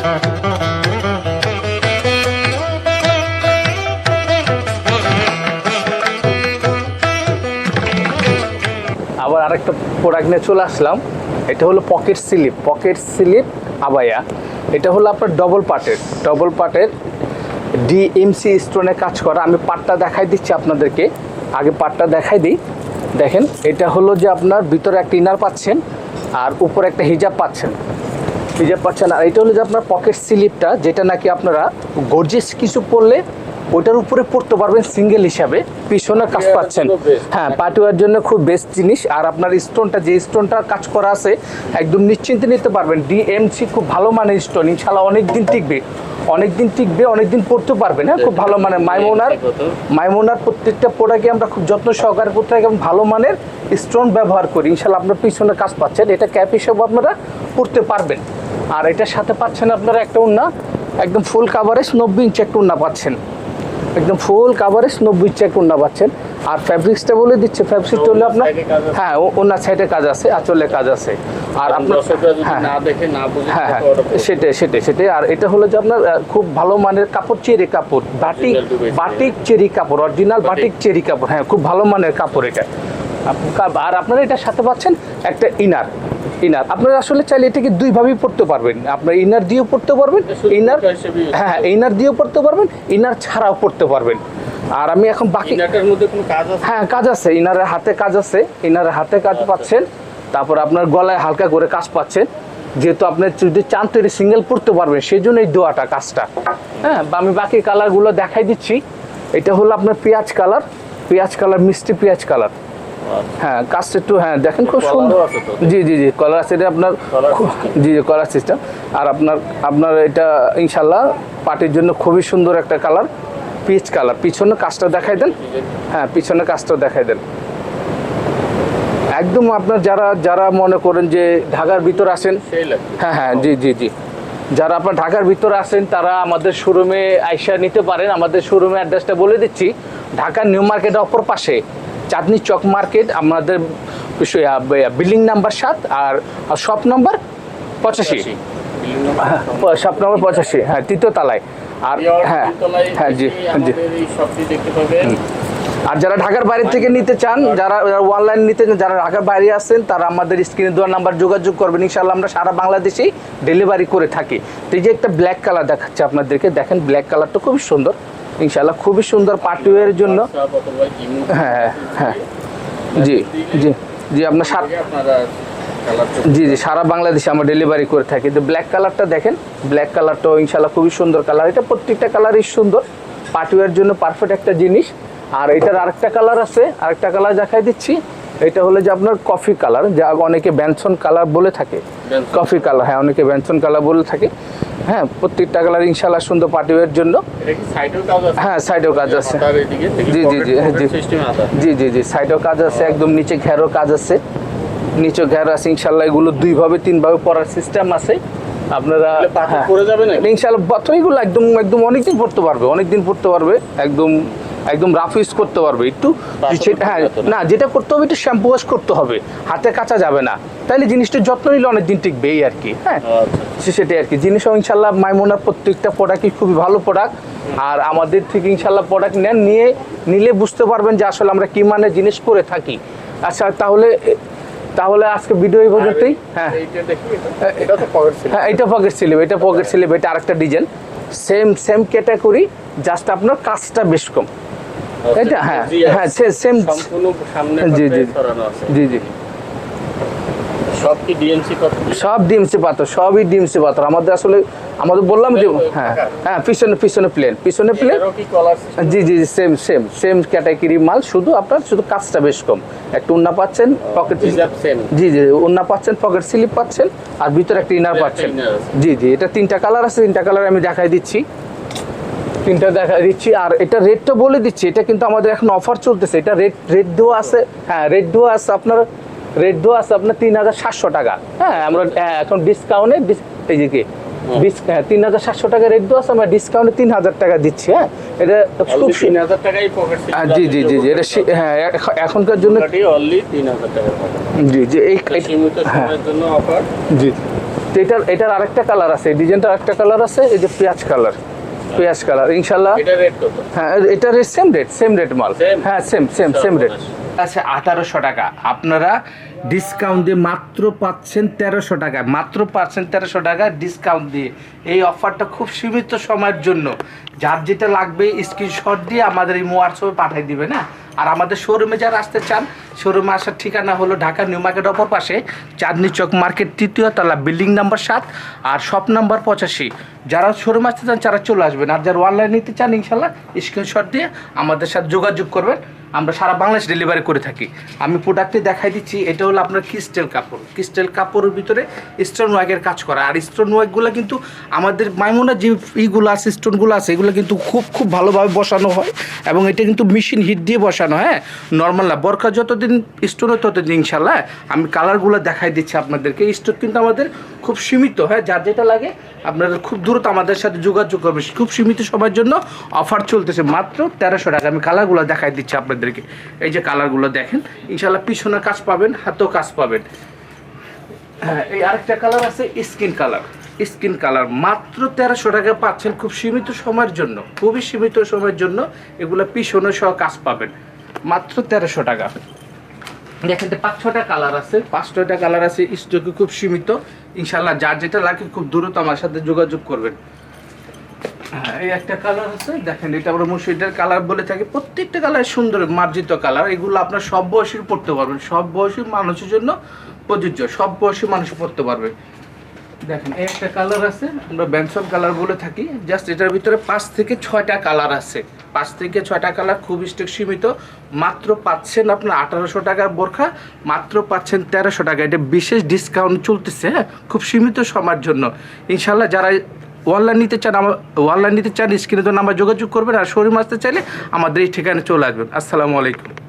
আবার আরেকটা প্রোডাক্ট নিয়ে চলে আসলাম। এটা হলো পকেট স্লিপ আবায়া। এটা হলো আপনার ডবল পার্টের ডিএমসি স্টোনে কাজ করা। আমি পাটটা দেখাই দিচ্ছি আপনাদেরকে, আগে পাটটা দেখাই দিই। দেখেন, এটা হলো যে আপনার ভিতরে একটা ইনার পাচ্ছেন আর উপরে একটা হিজাব পাচ্ছেন। আর এটা হলো যে আপনার পকেট স্লিপটা, যেটা নাকি আপনারা গর্জিয়াস কিছু পরলে ওটার উপরে পড়তে পারবেন সিঙ্গেল হিসাবে। পিছনে কাজ পাচ্ছেন, হ্যাঁ, পার্টিওয়ার জন্য খুব বেস্ট জিনিস। আর আপনার স্টোনটা, যে স্টোনটা কাজ করা আছে, একদম নিশ্চিন্তে নিতে পারবেন। ডিএমসি খুব ভালো মানের স্টোন, ইনশাল্লাহ অনেকদিন টিকবে, অনেকদিন পড়তে পারবেন। হ্যাঁ, খুব ভালো মানের মাইমোনার প্রত্যেকটা প্রোডাক্টে আমরা খুব যত্ন সহকারে করতে থাকি এবং ভালো মানের স্টোন ব্যবহার করি। ইনশাল্লাহ আপনার পিছনে কাজ পাচ্ছেন, এটা ক্যাপ হিসেবে আপনারা পড়তে পারবেন। আর এটার সাথে পাচ্ছেন আপনারা একটা ওড়না, একদম ফুল কাভারেজ 90 ইঞ্চি একটা ওড়না পাচ্ছেন, একদম ফুল কাভারেজ 90 ইঞ্চি একটা ওড়না পাচ্ছেন। আর ফ্যাব্রিক্সটা বলে দিচ্ছে, ফ্যাব্রিক্সটা হলো আপনার, হ্যাঁ, ওনার সাইডে কাজ আছে, আঁচলে কাজ আছে। আর আপনার হ্যাঁ সেটাই। আর এটা হলো যে আপনার খুব ভালো মানের কাপড়, চেরি কাপড়, বাটিক চেরি কাপড়, অরিজিনাল বাটিক চেরি কাপড়। হ্যাঁ, খুব ভালো মানের কাপড় এটা। আর আপনারা এটার সাথে পাচ্ছেন একটা ইনার। আপনারা আসলে চাইলে এটাকে দুইভাবেই পড়তে পারবেন। আপনার ইনার দিয়েও পড়তে পারবেন, ইনার দিয়েও পড়তে পারবেন, ইনার ছাড়াও পড়তে পারবেন। আর আমি এখন বাকি মধ্যে কোনো কাজ আছে, হ্যাঁ কাজ আছে, ইনারের হাতে কাজ আছে, ইনারের হাতে কাজ পাচ্ছেন। তারপর আপনার গলায় হালকা করে কাজ পাচ্ছেন, যেহেতু আপনি যদি চান তো সিঙ্গেল পড়তে পারবেন, সেই জন্য এই দোয়াটা কাজটা। হ্যাঁ, আমি বাকি কালারগুলো দেখাই দিচ্ছি। এটা হলো আপনার পেঁয়াজ কালার, মিষ্টি পেঁয়াজ কালার। হ্যাঁ, কাজটা একটু, হ্যাঁ দেখেন, খুব সুন্দর। জি কলার আছে, এটা আপনার কলার সিস্টেম। আর আপনার এটা ইনশাল্লাহ পার্টির জন্য খুবই সুন্দর একটা কালার, পিচ কালার। পিছনে কাজটা দেখাই দেন, হ্যাঁ পিছনে কাজটা দেখাই দেন। একদম আপনার যারা মনে করেন যে ঢাকার ভিতর আসেন, হ্যাঁ জি, যারা আপনার ঢাকার ভিতরে আসেন তারা আমাদের শোরুমে আইসা নিতে পারেন। আমাদের শোরুমের অ্যাড্রেসটা বলে দিচ্ছি, ঢাকার নিউ মার্কেটের অপর পাশে চাঁদনি চক মার্কেট, আমাদের বিল্ডিং নাম্বার 7 আর শপ নম্বর 85, শপ নম্বর 85, হ্যাঁ, তৃতীয় তলায়। আর হ্যাঁ জি। আর যারা ঢাকার বাইরে থেকে নিতে চান, যারা অনলাইন নিতে চান, যারা ঢাকার বাইরে আসেন, তারা আমাদের স্ক্রিনে দেওয়া নাম্বার যোগাযোগ করবেন। ইনশাআল্লাহ আমরা সারা বাংলাদেশেই ডেলিভারি করে থাকি। তো এই যে একটা ব্ল্যাক কালার দেখাচ্ছে আপনাদেরকে, দেখেন ব্ল্যাক কালারটা খুবই সুন্দর, ইনশাআল্লাহ খুবই সুন্দর পার্টিওয়ারের জন্য। হ্যাঁ জি আপনার জি সারা বাংলাদেশে আমরা ডেলিভারি করে থাকি। তো ব্ল্যাক কালারটা দেখেন, ব্ল্যাক কালারটাও ইনশাআল্লাহ খুবই সুন্দর কালার। এটা প্রত্যেকটা কালারই সুন্দর, পার্টিওয়ারের জন্য পারফেক্ট একটা জিনিস। আর এটার আরেকটা কালার আছে, আরেকটা কালার দেখাই দিচ্ছি। এটা হলো যে আপনার কফি কালার, যা অনেকে ব্যানসন কালার বলে থাকে, কফি কালার, হ্যাঁ অনেকে ব্যানসন কালার বলে থাকে। হ্যাঁ, প্রত্যেকটা কালার ইনশাআল্লাহ সুন্দর পার্টিওয়ারের জন্য। হ্যাঁ, সাইডেও কাজ আছে, জি সাইডেও কাজ আছে, একদম নিচে ঘেরও কাজ আছে, ইনশাআল্লাহ এগুলো 2ভাবে 3ভাবে পরার সিস্টেম আছে। আপনারা ইনশাআল্লাহ এগুলো একদম অনেকদিন পড়তে পারবে, একদম রাফ ইউজ করতে পারবে। একটু হ্যাঁ না, যেটা করতে হবে একটু শ্যাম্পু ওয়াশ করতে হবে, হাতে কাচা যাবে না, তাইলে জিনিসটা যত্ন নিলে অনেকদিন টিকবে এই আর কি। হ্যাঁ, সেটাই আর কি। জিনিসও ইনশাআল্লাহ মাইমুনার প্রত্যেকটা প্রোডাক্টই খুবই ভালো প্রোডাক্ট। আর আমাদের থেকে ইনশাআল্লাহ প্রোডাক্ট নিলে বুঝতে পারবেন যে আসলে আমরা কি মানে জিনিস করে থাকি। আচ্ছা, তাহলে আজকে ভিডিও এই পর্যন্তই। হ্যাঁ, এটা পকেট স্লিপ, এটা আরেকটা ডিজাইন, সেম ক্যাটাগরি, জাস্ট আপনার কাজটা বেশ কম। এটা হ্যাঁ সেম, জি সব ডিএমসি পাথর, সবই ডিএমসি পাথর। আমাদের বললাম যে হ্যাঁ পিছনে প্লেন, জি সেম ক্যাটাগরি মাল, শুধু কাজটা বেশ কম। একটু ওড়না পাচ্ছেন, পকেট জি ওড়না পাচ্ছেন, পকেট স্লিপ পাচ্ছেন, আর ভিতরে একটা ইনার পাচ্ছেন। জি এটা 3টা কালার আছে, 3টা কালার আমি দেখাই দিচ্ছি। আর এটা রেটটা বলে দিচ্ছি, এটা কিন্তু আমাদের এখন অফার চলতেছে। এটা রেট দেওয়া আছে, হ্যাঁ রেট দেওয়া আছে আপনার 3700 টাকা। হ্যাঁ, আমরা এখন ডিসকাউন্টে এই যে 3700 টাকা রেট দেওয়া আছে, আমরা ডিসকাউন্টে 3000 টাকা দিচ্ছি। হ্যাঁ, এটা খুব 3000 টাকাই পকেট। জি এটা হ্যাঁ এখনকার জন্য 3000 টাকা। জি এই সময়ের জন্য অফার। জি এটার আরেকটা কালার আছে, এই ডিজাইনটার আরেকটা কালার আছে, এই যে পেঁয়াজ কালার ইনশাল্লাহ। এটা রেট কত? হ্যাঁ এটা সেম রেট মাল। হ্যাঁ সেম রেট আছে 1800 টাকা। আপনারা ডিসকাউন্ট দিয়ে মাত্র পাচ্ছেন 1300 টাকা, মাত্র পাচ্ছেন 1300 টাকা ডিসকাউন্ট দিয়ে। এই অফারটা খুব সীমিত সময়ের জন্য। যার যেটা লাগবে স্ক্রিনশট দিয়ে আমাদের এই হোয়াটসঅ্যাপে পাঠিয়ে দিবে না। আর আমাদের শোরুমে যারা আসতে চান, শোরুমে আসার ঠিকানা হলো ঢাকা নিউ মার্কেট অপর পাশে চাঁদনি চক মার্কেট 3য় তলা, বিল্ডিং নাম্বার 7 আর শপ নাম্বার 85। যারা শোরুমে আসতে চান তারা চলে আসবেন, আর যারা অনলাইন নিতে চান ইনশাল্লাহ স্ক্রিনশট দিয়ে আমাদের সাথে যোগাযোগ করবেন। আমরা সারা বাংলাদেশ ডেলিভারি করে থাকি। আমি প্রোডাক্টটি দেখাই দিচ্ছি। এটা হলো আপনার ক্রিস্টাল কাপড়ের ভিতরে স্টোন ওয়ার্কের কাজ করা। আর স্টোন ওয়ার্কগুলো কিন্তু আমাদের মাইমুনা যে ইগুলো আছে, স্টোনগুলো আছে, এগুলো কিন্তু খুব ভালোভাবে বসানো হয় এবং এটা কিন্তু মেশিন হিট দিয়ে বসানো, হ্যাঁ নর্মাল না। বরখা যতদিন স্টোন হয় ততদিন ইনশাল্লাহ। আমি কালারগুলো দেখাই দিচ্ছি আপনাদেরকে। স্টোন কিন্তু আমাদের খুব সীমিত, হ্যাঁ যার যেটা লাগে আপনারা খুব দ্রুত আমাদের সাথে যোগাযোগ করবেন। খুব সীমিত সময়ের জন্য অফার চলতেছে, মাত্র 1300 টাকা। আমি কালারগুলো দেখাই দিচ্ছি আপনাদেরকে। এই যে কালারগুলো দেখেন, ইনশাল্লাহ পিছনে কাজ পাবেন, হাতেও কাজ পাবেন। হ্যাঁ এই আরেকটা কালার আছে স্কিন কালার মাত্র 1300 টাকা পাচ্ছেন খুব সীমিত সময়ের জন্য, খুবই সীমিত সময়ের জন্য। এগুলো পিছনে সহ কাজ পাবেন মাত্র 1300 টাকা। দেখেন 5-6টা কালার আছে, স্টকে খুব সীমিত। ইনশাল্লাহ যার যেটা লাগে খুব দ্রুত আমার সাথে যোগাযোগ করবেন। হ্যাঁ এই একটা কালার আছে, দেখেন এটা আমরা মুর্শিদের কালার বলে থাকি। প্রত্যেকটা কালার সুন্দর মার্জিত কালার। এগুলো আপনার সব বয়সী পড়তে পারবেন, সব বয়সী মানুষের জন্য প্রযোজ্য, সব বয়সী মানুষ পড়তে পারবে। দেখেন এই একটা কালার আছে, আমরা ব্যানসন কালার বলে থাকি। জাস্ট এটার ভিতরে 5 থেকে 6টা কালার আছে, 5 থেকে 6টা কালার, খুব স্টক সীমিত। মাত্র পাচ্ছেন আপনার 1800 টাকার বোরখা, মাত্র পাচ্ছেন 1300 টাকা। এটা বিশেষ ডিসকাউন্ট চলতেছে, হ্যাঁ খুব সীমিত সময়ের জন্য। ইনশাল্লাহ যারা অনলাইন নিতে চান স্ক্রিনে তো নাম্বার যোগাযোগ করবেন। আর শোরুমে আসতে চাইলে আমাদের এই ঠিকানায় চলে আসবেন। আসসালামু আলাইকুম।